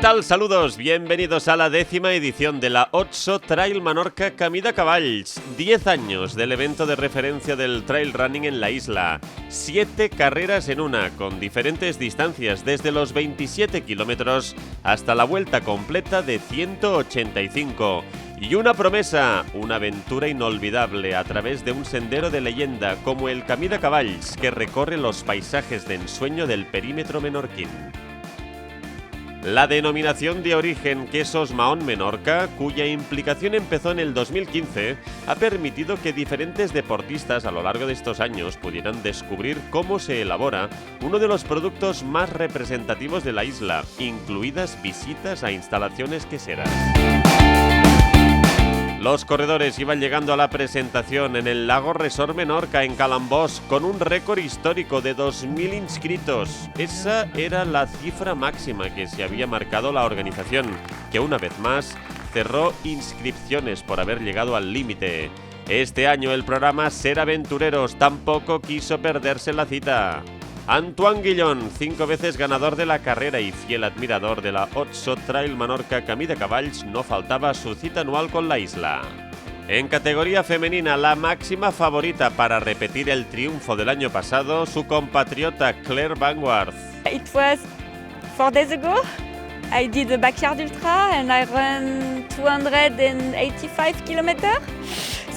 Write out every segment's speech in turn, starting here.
tal? Saludos, bienvenidos a la 10ª edición de la Otso Trail Menorca Camí de Cavalls. 10 años del evento de referencia del trail running en la isla. 7 carreras en una, con diferentes distancias, desde los 27 kilómetros hasta la vuelta completa de 185. Y una promesa, una aventura inolvidable a través de un sendero de leyenda como el Camí de Cavalls, que recorre los paisajes de ensueño del perímetro menorquín. La denominación de origen Quesos Mahón Menorca, cuya implicación empezó en el 2015, ha permitido que diferentes deportistas a lo largo de estos años pudieran descubrir cómo se elabora uno de los productos más representativos de la isla, incluidas visitas a instalaciones queseras. Los corredores iban llegando a la presentación en el Lago Resort Menorca, en Calambós, con un récord histórico de 2.000 inscritos. Esa era la cifra máxima que se había marcado la organización, que una vez más cerró inscripciones por haber llegado al límite. Este año el programa Ser Aventureros tampoco quiso perderse la cita. Antoine Guillón, 5 veces ganador de la carrera y fiel admirador de la Otso Trail Menorca Camí de Cavalls, no faltaba su cita anual con la isla. En categoría femenina, la máxima favorita para repetir el triunfo del año pasado, su compatriota Claire Vanguard. It was 4 days ago. I did the backyard ultra and I ran 285 kilometers.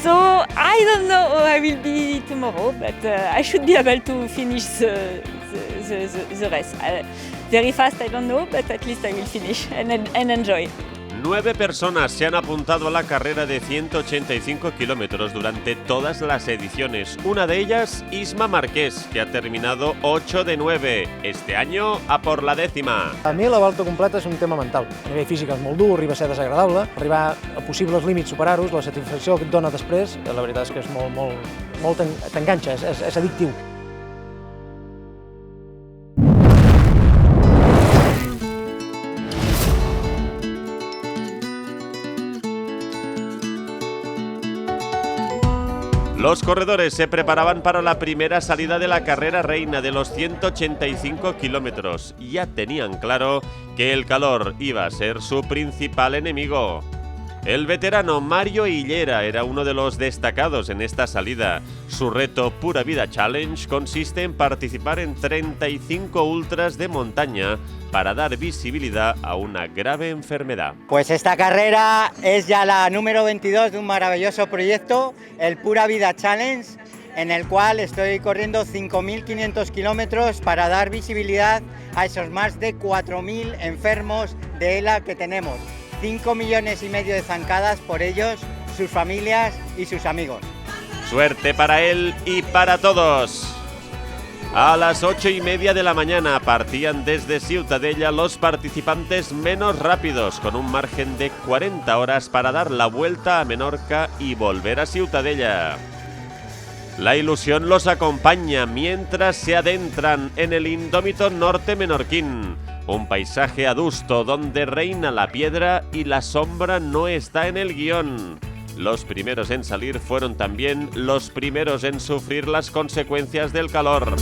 So I don't know how I will be tomorrow, but I should be able to finish the race. Very fast, I don't know, but at least I will finish and enjoy. 9 personas se han apuntado a la carrera de 185 kilómetros durante todas las ediciones. Una de ellas, Isma Marqués, que ha terminado 8 de 9. Este año, a por la 10ª. A mi la volta completa és un tema mental. A nivell físic és molt dur, arriba a ser desagradable. Arribar a possibles límits, superar-los, la satisfacció que et dona després, la veritat és que és molt t'enganxa, és addictiu. Los corredores se preparaban para la primera salida de la carrera reina de los 185 kilómetros. Ya tenían claro que el calor iba a ser su principal enemigo. El veterano Mario Hillera era uno de los destacados en esta salida. Su reto Pura Vida Challenge consiste en participar en 35 ultras de montaña para dar visibilidad a una grave enfermedad. Pues esta carrera es ya la número 22 de un maravilloso proyecto, el Pura Vida Challenge, en el cual estoy corriendo 5.500 kilómetros para dar visibilidad a esos más de 4.000 enfermos de ELA que tenemos. 5,5 millones de zancadas por ellos, sus familias y sus amigos. Suerte para él y para todos. A las 8:30 de la mañana partían desde Ciutadella los participantes menos rápidos, con un margen de 40 horas para dar la vuelta a Menorca y volver a Ciutadella. La ilusión los acompaña mientras se adentran en el indómito norte menorquín. Un paisaje adusto donde reina la piedra y la sombra no está en el guión. Los primeros en salir fueron también los primeros en sufrir las consecuencias del calor.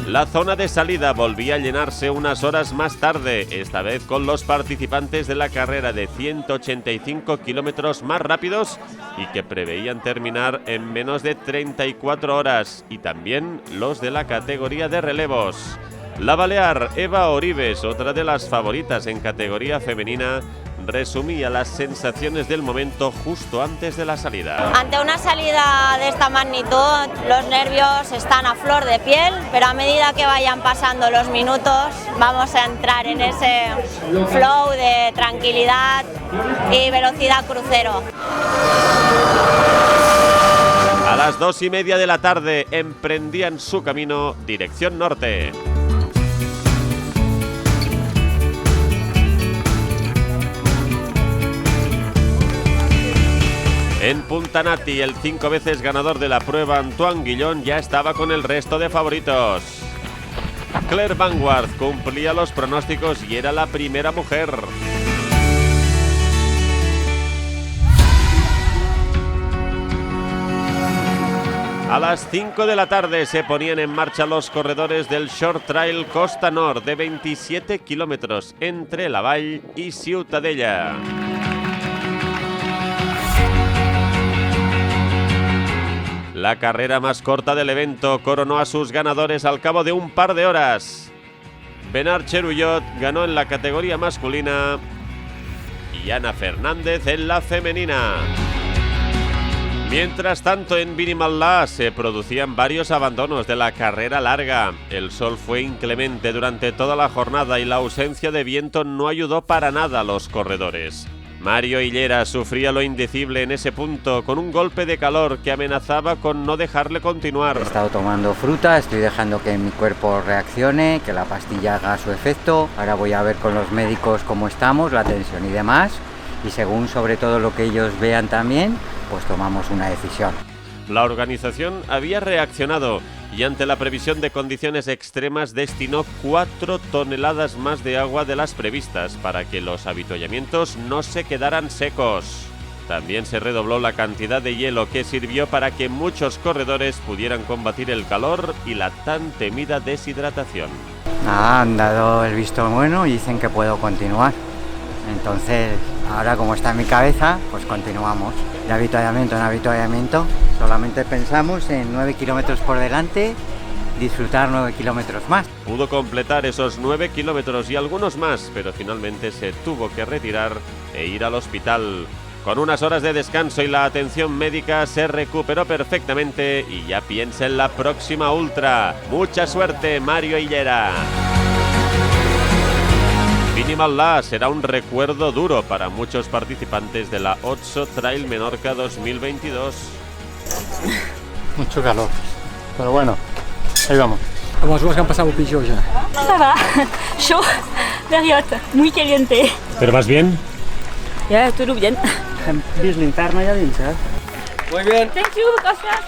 La zona de salida volvía a llenarse unas horas más tarde, esta vez con los participantes de la carrera de 185 kilómetros más rápidos y que preveían terminar en menos de 34 horas, y también los de la categoría de relevos. La balear Eva Oribes, otra de las favoritas en categoría femenina, resumía las sensaciones del momento justo antes de la salida. Ante una salida de esta magnitud, los nervios están a flor de piel, pero a medida que vayan pasando los minutos, vamos a entrar en ese flow de tranquilidad y velocidad crucero. A las 2:30 de la tarde emprendían su camino dirección norte. En Puntanati, el 5 veces ganador de la prueba Antoine Guillón ya estaba con el resto de favoritos. Claire Vanguard cumplía los pronósticos y era la primera mujer. A las 5 de la tarde se ponían en marcha los corredores del Short Trail Costa Nord de 27 kilómetros entre La Vall y Ciutadella. La carrera más corta del evento coronó a sus ganadores al cabo de un par de horas. Bernard Cheruiyot ganó en la categoría masculina y Ana Fernández en la femenina. Mientras tanto, en Viñamaldà se producían varios abandonos de la carrera larga. El sol fue inclemente durante toda la jornada y la ausencia de viento no ayudó para nada a los corredores. Mario Hillera sufría lo indecible en ese punto, con un golpe de calor que amenazaba con no dejarle continuar. He estado tomando fruta, estoy dejando que mi cuerpo reaccione, que la pastilla haga su efecto. Ahora voy a ver con los médicos cómo estamos, la tensión y demás. Y según sobre todo lo que ellos vean también, pues tomamos una decisión. La organización había reaccionado y ante la previsión de condiciones extremas destinó 4 toneladas más de agua de las previstas para que los avituallamientos no se quedaran secos. También se redobló la cantidad de hielo que sirvió para que muchos corredores pudieran combatir el calor y la tan temida deshidratación. Han dado el visto bueno y dicen que puedo continuar. Entonces, ahora como está en mi cabeza, pues continuamos. De avituallamiento en avituallamiento, solamente pensamos en 9 kilómetros por delante, disfrutar 9 kilómetros más. Pudo completar esos 9 kilómetros y algunos más, pero finalmente se tuvo que retirar e ir al hospital. Con unas horas de descanso y la atención médica se recuperó perfectamente y ya piensa en la próxima ultra. ¡Mucha suerte, Mario Hillera! Viñamaldà será un recuerdo duro para muchos participantes de la Otso Trail Menorca 2022. Mucho calor, pero bueno, ahí vamos. Como els que han passat pitjor ja. Ça va, chaud, Berriot, muy caliente. ¿Pero vas bien? Ya, todo bien. Hem vist l'infern allà dins, eh? Muy bien. Thank you, gracias.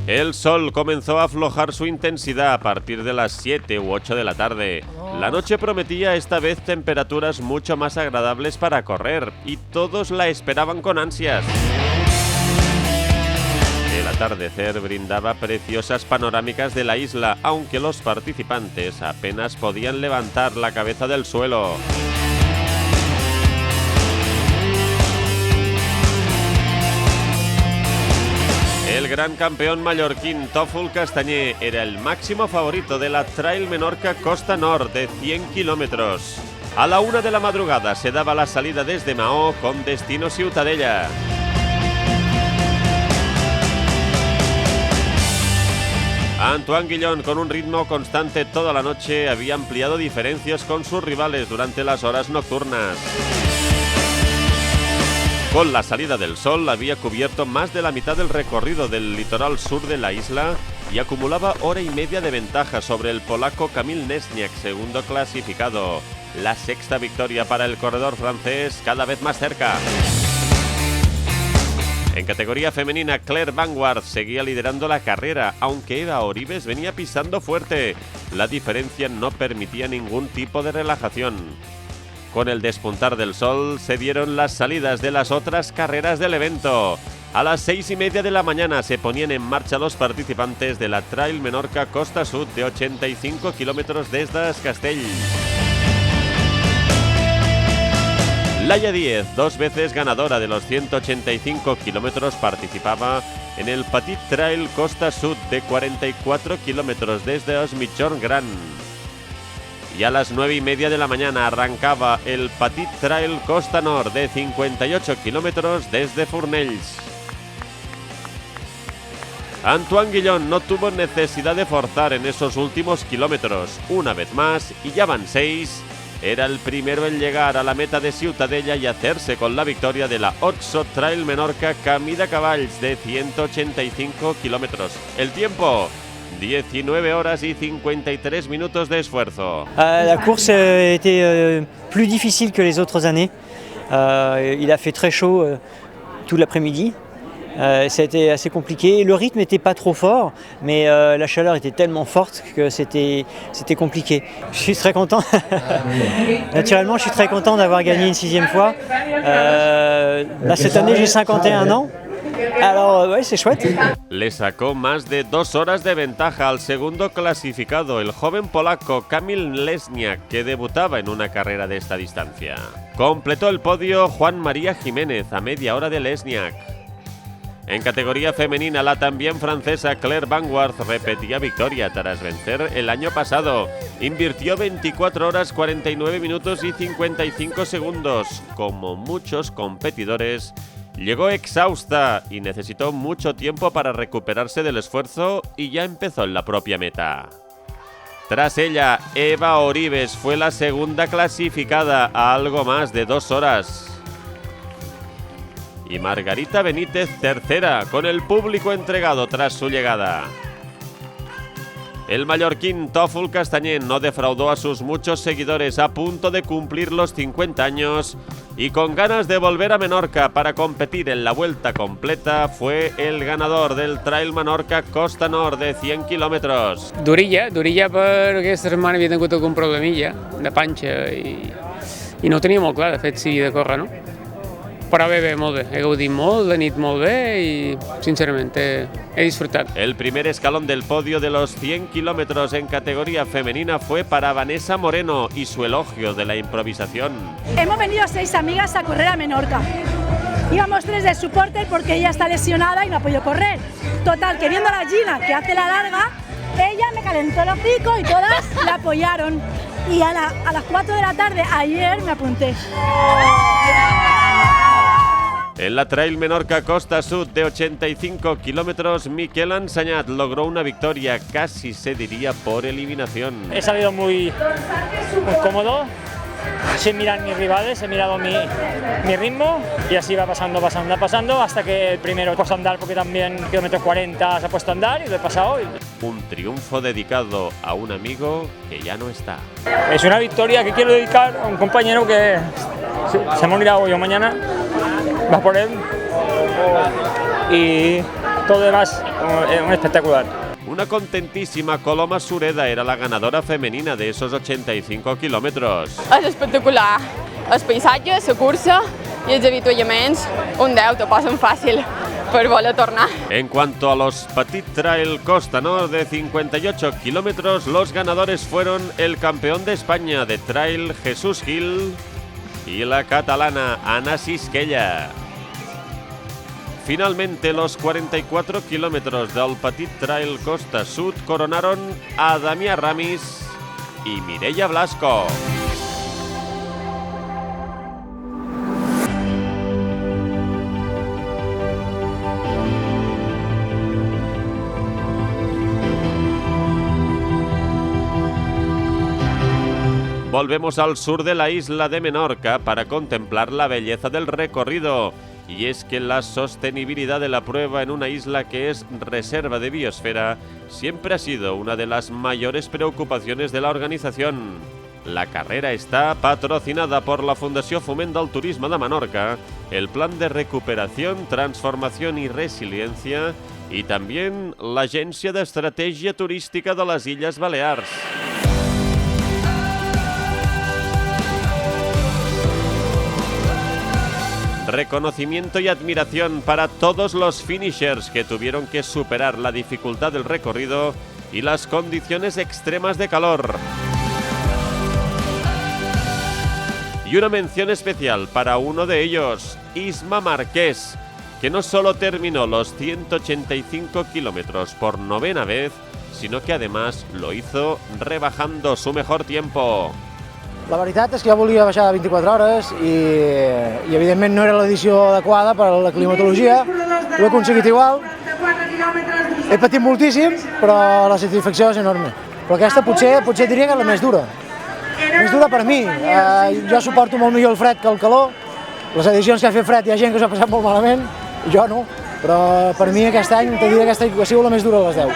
El sol comenzó a aflojar su intensidad a partir de las 7 u 8 de la tarde. La noche prometía esta vez temperaturas mucho más agradables para correr y todos la esperaban con ansias. El atardecer brindaba preciosas panorámicas de la isla, aunque los participantes apenas podían levantar la cabeza del suelo. El gran campeón mallorquín Tòfol Castanyer era el máximo favorito de la Trail Menorca Costa Nord de 100 kilómetros. A la 1 de la madrugada se daba la salida desde Maó con destino Ciutadella. Antoine Guillon, con un ritmo constante toda la noche, había ampliado diferencias con sus rivales durante las horas nocturnas. Con la salida del sol había cubierto más de la mitad del recorrido del litoral sur de la isla y acumulaba hora y media de ventaja sobre el polaco Kamil Nesniak, segundo clasificado. La sexta victoria para el corredor francés, cada vez más cerca. En categoría femenina, Claire Vanguard seguía liderando la carrera, aunque Eva Oribes venía pisando fuerte. La diferencia no permitía ningún tipo de relajación. Con el despuntar del sol se dieron las salidas de las otras carreras del evento. A las 6:30 de la mañana se ponían en marcha los participantes de la Trail Menorca Costa Sud de 85 kilómetros desde Castell. Laia Díez, 2 veces ganadora de los 185 kilómetros, participaba en el Petit Trail Costa Sud de 44 kilómetros desde Os Migjorn Gran. Y a las 9:30 de la mañana arrancaba el Petit Trail Costa Nord de 58 kilómetros desde Fornells. Antoine Guillon no tuvo necesidad de forzar en esos últimos kilómetros. Una vez más, y ya van 6, era el primero en llegar a la meta de Ciutadella y hacerse con la victoria de la Otso Trail Menorca Camí de Cavalls de 185 kilómetros. El tiempo, 19 horas y 53 minutos de esfuerzo. La course était plus difficile que les autres années. Il a fait très chaud tout l'après-midi C'était assez compliqué. Le rythme n'était pas trop fort, mais la chaleur était tellement forte que c'était compliqué. Je suis très content. Naturellement, je suis très content d'avoir gagné une 6e fois. Là, cette année, j'ai 51 ans. Alors, ouais, c'est chouette. Le sacó más de 2 horas de ventaja al segundo clasificado, el joven polaco Kamil Lesniak, que debutaba en una carrera de esta distancia. Completó el podio Juan María Jiménez a media hora de Lesniak. En categoría femenina, la también francesa Claire Van Wart repetía victoria tras vencer el año pasado. Invirtió 24 horas, 49 minutos y 55 segundos. Como muchos competidores, llegó exhausta y necesitó mucho tiempo para recuperarse del esfuerzo y ya empezó en la propia meta. Tras ella, Eva Oribes fue la segunda clasificada a algo más de 2 horas. Y Margarita Benítez tercera, con el público entregado tras su llegada. El mallorquín Tòfol Castañén no defraudó a sus muchos seguidores a punto de cumplir los 50 años y con ganas de volver a Menorca para competir en la vuelta completa, fue el ganador del Trail Menorca Costa Nord de 100 kilómetros. Durilla per aquesta setmana havia tingut algun problemilla de panxa i no ho tenia molt clar, de fet, si de córrer, no? Però bé, molt bé. He gaudit molt, la nit molt bé y, sinceramente, he disfrutat. El primer escalón del podio de los 100 kilómetros en categoría femenina fue para Vanessa Moreno y su elogio de la improvisación. Hemos venido 6 amigas a correr a Menorca. Íbamos 3 de supporter porque ella está lesionada y no ha podido correr. Total, que viendo a la Gina, que hace la larga, ella me calentó el hocico y todas la apoyaron. Y a las 4 de la tarde, ayer, me apunté. En la Trail Menorca Costa Sud de 85 kilómetros, Miquel Enseñat logró una victoria, casi se diría por eliminación. He salido muy cómodo, sin mirar mis rivales, he mirado mi ritmo y así va pasando hasta que el primero he puesto a andar porque también kilómetro 40 se ha puesto a andar y lo he pasado. Un triunfo dedicado a un amigo que ya no está. Es una victoria que quiero dedicar a un compañero que se me ha olvidado yo mañana. Va por él y todo demás un espectacular. Una contentísima Coloma Sureda era la ganadora femenina de esos 85 kilómetros. És espectacular. El paisatge, la cursa i els avituallaments, un 10, t'ho posen fàcil per voler tornar. En cuanto a los Petit Trail Costa Nord de 58 kilómetros, los ganadores fueron el campeón de España de Trail Jesús Gil y la catalana Ana Sisquella. Finalmente, los 44 kilómetros del Petit Trail Costa Sud coronaron a Damià Ramis y Mireia Blasco. Volvemos al sur de la isla de Menorca para contemplar la belleza del recorrido. Y es que la sostenibilidad de la prueba en una isla que es reserva de biosfera siempre ha sido una de las mayores preocupaciones de la organización. La carrera está patrocinada por la Fundació Foment del Turisme de Menorca, el Plan de Recuperación, Transformación y Resiliencia y también la Agencia de Estrategia Turística de las Illes Balears. Reconocimiento y admiración para todos los finishers que tuvieron que superar la dificultad del recorrido y las condiciones extremas de calor. Y una mención especial para uno de ellos, Isma Marqués, que no solo terminó los 185 kilómetros por 9ª vez, sino que además lo hizo rebajando su mejor tiempo. La veritat és que jo volia baixar de 24 hores i evidentment no era l'edició adequada per a la climatologia. Ho he aconseguit igual. He patit moltíssim, però la satisfacció és enorme. Però aquesta potser diria que és la més dura. Més dura per mi. Jo suporto molt millor el fred que el calor. Les edicions que ha fet fred hi ha gent que s'ha passat molt malament, jo no. Pero para mí aquest any te diria que esta ha sido la més dura de les 10.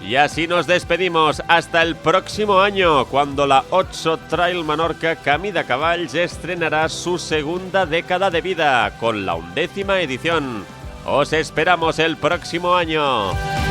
Y así nos despedimos hasta el próximo año, cuando la Otso Trail Menorca Camí de Cavalls estrenará su segunda década de vida con la 11ª edición. Os esperamos el próximo año.